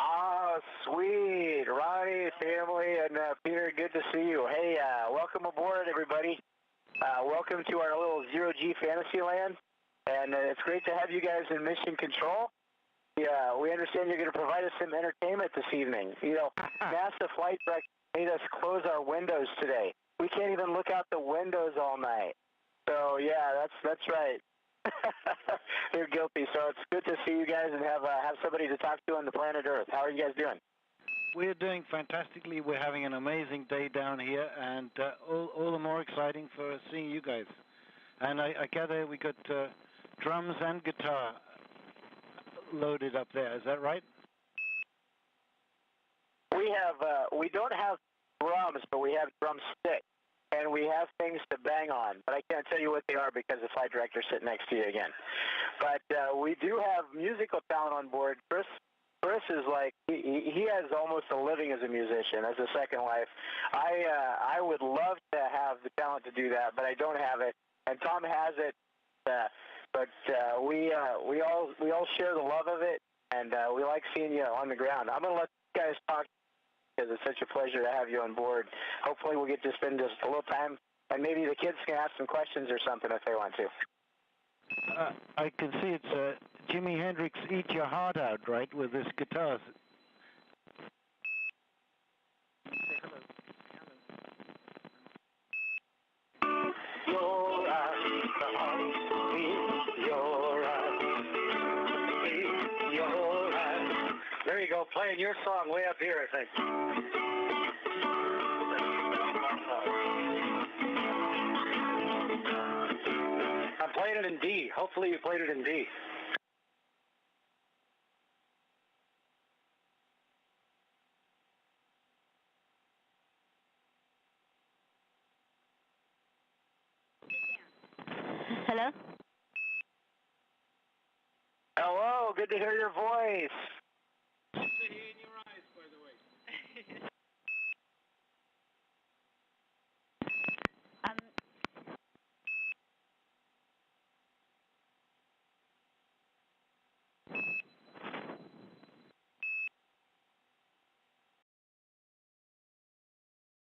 Oh, sweet. Ronnie, family, and Peter, good to see you. Hey, welcome aboard, everybody. Welcome to our little zero-G fantasy land. And it's great to have you guys in mission control. Yeah, we understand you're going to provide us some entertainment this evening. You know, NASA flight director made us close our windows today. We can't even look out the windows all night. So, yeah, that's right. They're guilty. So it's good to see you guys and have somebody to talk to on the planet Earth. How are you guys doing? We're doing fantastically. We're having an amazing day down here, and all the more exciting for seeing you guys. And I gather we got drums and guitar loaded up there. Is that right? We don't have drums, but we have drumsticks. And we have things to bang on, but I can't tell you what they are because the flight director's sitting next to you again. But we do have musical talent on board. Chris is like, he has almost a living as a musician, as a second life. I would love to have the talent to do that, but I don't have it. And Tom has it, but we all share the love of it, and we like seeing you on the ground. I'm going to let you guys talk, because it's such a pleasure to have you on board. Hopefully we'll get to spend just a little time, and maybe the kids can ask some questions or something if they want to. I can see it's Jimi Hendrix Eat Your Heart Out, right, with this guitar. Your eyes, the heart beat, your eyes, beat, your eyes. There you go, playing your song way up here, I think. I'm playing it in D. Hopefully you played it in D. Hello? Hello, good to hear your voice. Good to hear in your eyes, by the way.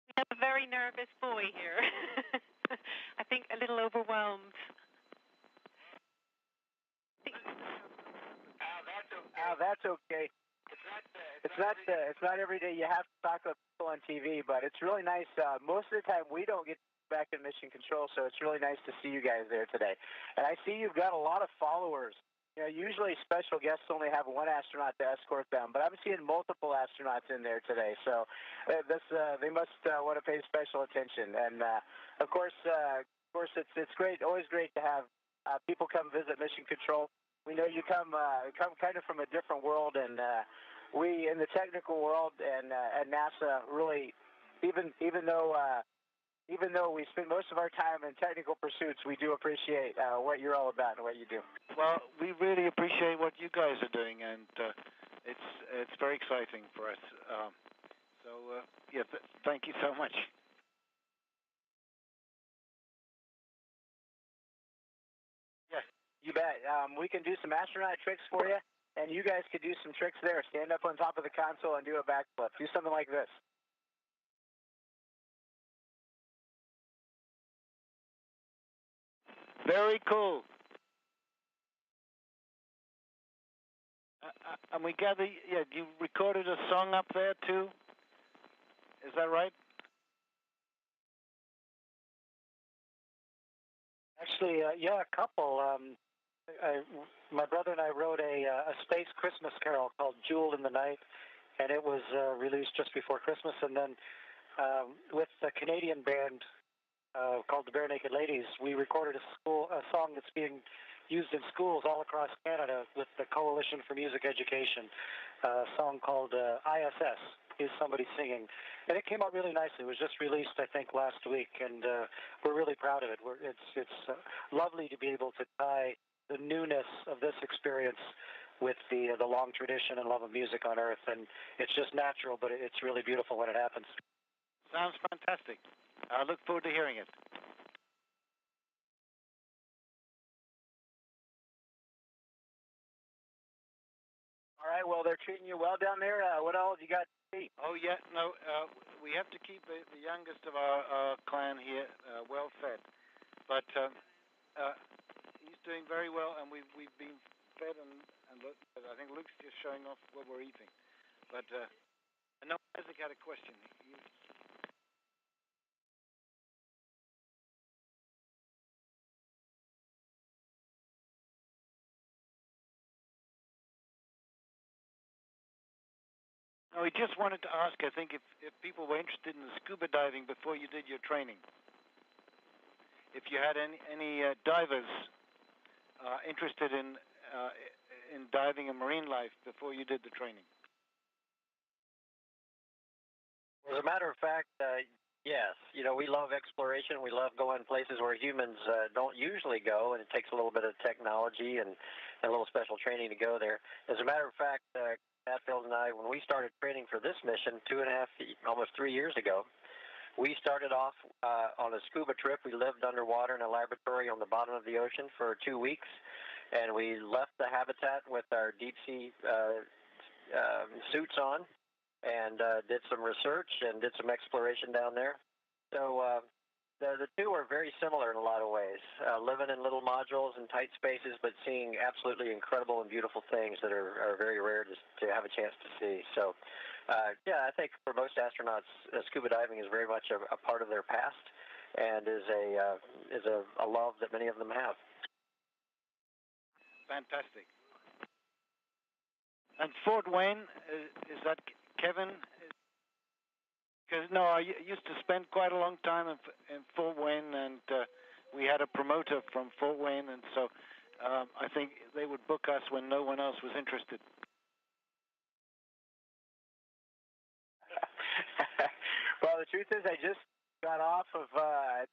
We have a very nervous boy here. I think a little overwhelmed. That's okay. It's not every day you have to talk to people on TV, but it's really nice. Most of the time we don't get back in mission control, so it's really nice to see you guys there today. And I see you've got a lot of followers. You know, usually special guests only have one astronaut to escort them, but I'm seeing multiple astronauts in there today. So they must want to pay special attention. And of course, it's great. Always great to have people come visit mission control. We know you come kind of from a different world, and we in the technical world and at NASA really, even though we spend most of our time in technical pursuits, we do appreciate what you're all about and what you do. Well, we really appreciate what you guys are doing, and it's very exciting for us. Thank you so much. Yes, you bet. We can do some astronaut tricks for you, and you guys could do some tricks there. Stand up on top of the console and do a backflip. Do something like this. Very cool. And we gather, you recorded a song up there too? Is that right? Actually, a couple. My brother and I wrote a space Christmas carol called Jewel in the Night, and it was released just before Christmas. And then with a Canadian band called the Bare Naked Ladies, we recorded a song that's being used in schools all across Canada with the Coalition for Music Education, a song called ISS, Is Somebody Singing? And it came out really nicely. It was just released, I think, last week, and we're really proud of it. It's lovely to be able to tie the newness of this experience with the long tradition and love of music on Earth, and it's just natural, but it's really beautiful when it happens. Sounds fantastic. I look forward to hearing it. All right. Well, they're treating you well down there. What all have you got to see? Oh, yeah. No, we have to keep the youngest of our clan here well fed. But he's doing very well, and we've been fed, and I think Luke's just showing off what we're eating. But no, Isaac had a question. No, he just wanted to ask, I think, if people were interested in the scuba diving before you did your training. If you had any divers interested in diving and marine life before you did the training. As a matter of fact, yes. You know, we love exploration. We love going places where humans don't usually go, and it takes a little bit of technology and a little special training to go there. As a matter of fact, Hadfield and I, when we started training for this mission 2.5, almost 3 years ago, we started off on a scuba trip. We lived underwater in a laboratory on the bottom of the ocean for 2 weeks, and we left the habitat with our deep sea suits on, and did some research and did some exploration down there. So the two are very similar in a lot of ways, living in little modules and tight spaces, but seeing absolutely incredible and beautiful things that are very rare to have a chance to see. So, yeah, I think for most astronauts, scuba diving is very much a part of their past, and is a love that many of them have. Fantastic. And Fort Wayne, is that Kevin? Because no, I used to spend quite a long time in Fort Wayne, and we had a promoter from Fort Wayne, and so I think they would book us when no one else was interested. Well, the truth is, I just got off of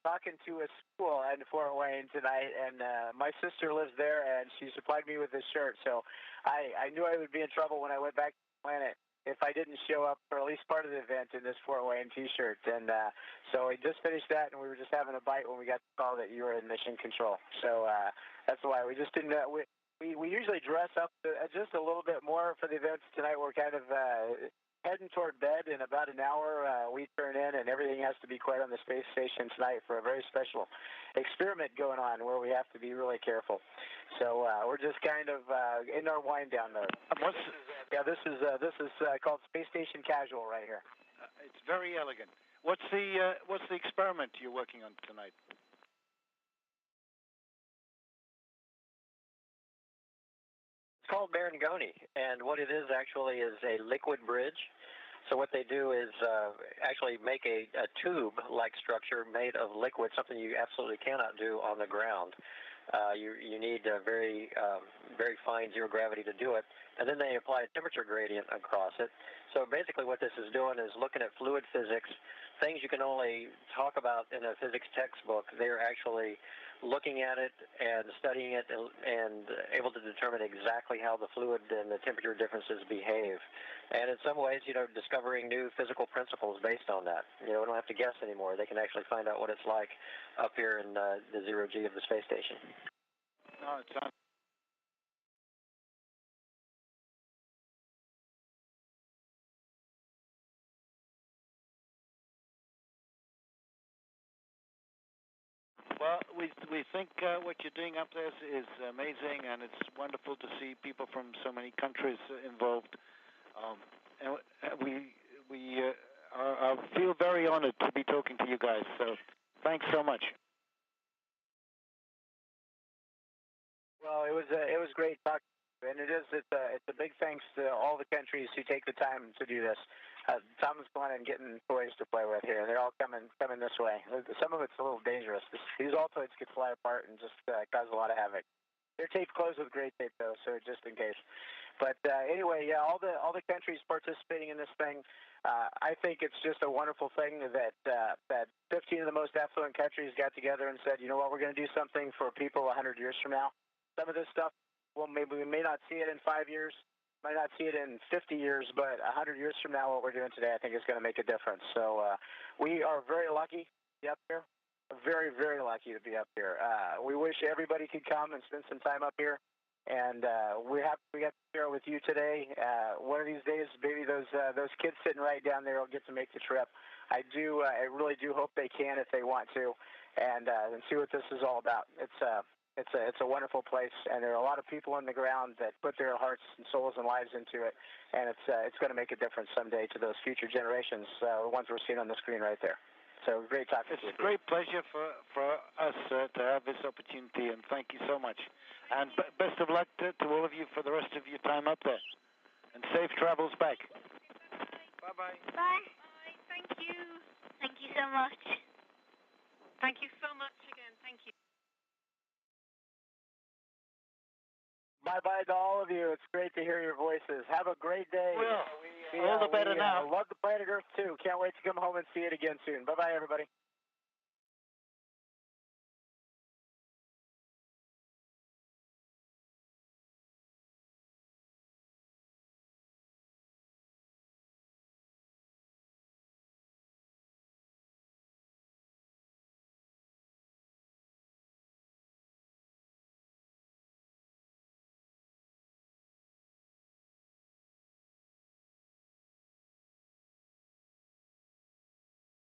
talking to a school in Fort Wayne tonight, and my sister lives there, and she supplied me with this shirt, so I knew I would be in trouble when I went back to the planet if I didn't show up for at least part of the event in this Fort Wayne T-shirt. And so we just finished that, and we were just having a bite when we got the call that you were in mission control. So that's why we just didn't. We usually dress up just a little bit more for the events tonight. We're kind of heading toward bed. In about an hour, we turn in, and everything has to be quiet on the space station tonight for a very special experiment going on where we have to be really careful. So we're just kind of in our wind down mode. This is called Space Station Casual right here. It's very elegant. What's the experiment you're working on tonight? It's called Marangoni, and what it is actually is a liquid bridge. So what they do is actually make a tube-like structure made of liquid, something you absolutely cannot do on the ground. You need very fine zero gravity to do it, and then they apply a temperature gradient across it. So basically what this is doing is looking at fluid physics, things you can only talk about in a physics textbook. They're actually looking at it and studying it and able to determine exactly how the fluid and the temperature differences behave. And in some ways, discovering new physical principles based on that. We don't have to guess anymore. They can actually find out what it's like up here in the zero G of the space station. No, it sounds. Well, we think what you're doing up there is amazing, and it's wonderful to see people from so many countries involved. And we feel very honored to be talking to you guys. So, thanks so much. Well, it was great talking, and it's a big thanks to all the countries who take the time to do this. Tom's going and getting toys to play with here, and they're all coming this way. Some of it's a little dangerous. These Altoids could fly apart and just cause a lot of havoc. They're taped closed with great tape, though, so just in case. But anyway, yeah, all the countries participating in this thing. I think it's just a wonderful thing that 15 of the most affluent countries got together and said, you know what, we're going to do something for people 100 years from now. Some of this stuff, well, maybe we may not see it in 5 years. Might not see it in 50 years, but 100 years from now, what we're doing today, I think is going to make a difference. So we are very lucky to be up here. Very, very lucky to be up here. We wish everybody could come and spend some time up here. and we got to share it with you today. One of these days, maybe those kids sitting right down there will get to make the trip. I really do hope they can if they want to, and see what this is all about. It's a wonderful place, and there are a lot of people on the ground that put their hearts and souls and lives into it, and it's going to make a difference someday to those future generations, the ones we're seeing on the screen right there. So great talking to you. It's a great pleasure for us to have this opportunity, and thank you so much. And best of luck to all of you for the rest of your time up there, and safe travels back. Bye-bye. Bye. Bye. Thank you. Thank you so much. Thank you so much again. Thank you. Bye-bye to all of you. It's great to hear your voices. Have a great day. Well, all the better now. Love the planet Earth, too. Can't wait to come home and see it again soon. Bye-bye, everybody.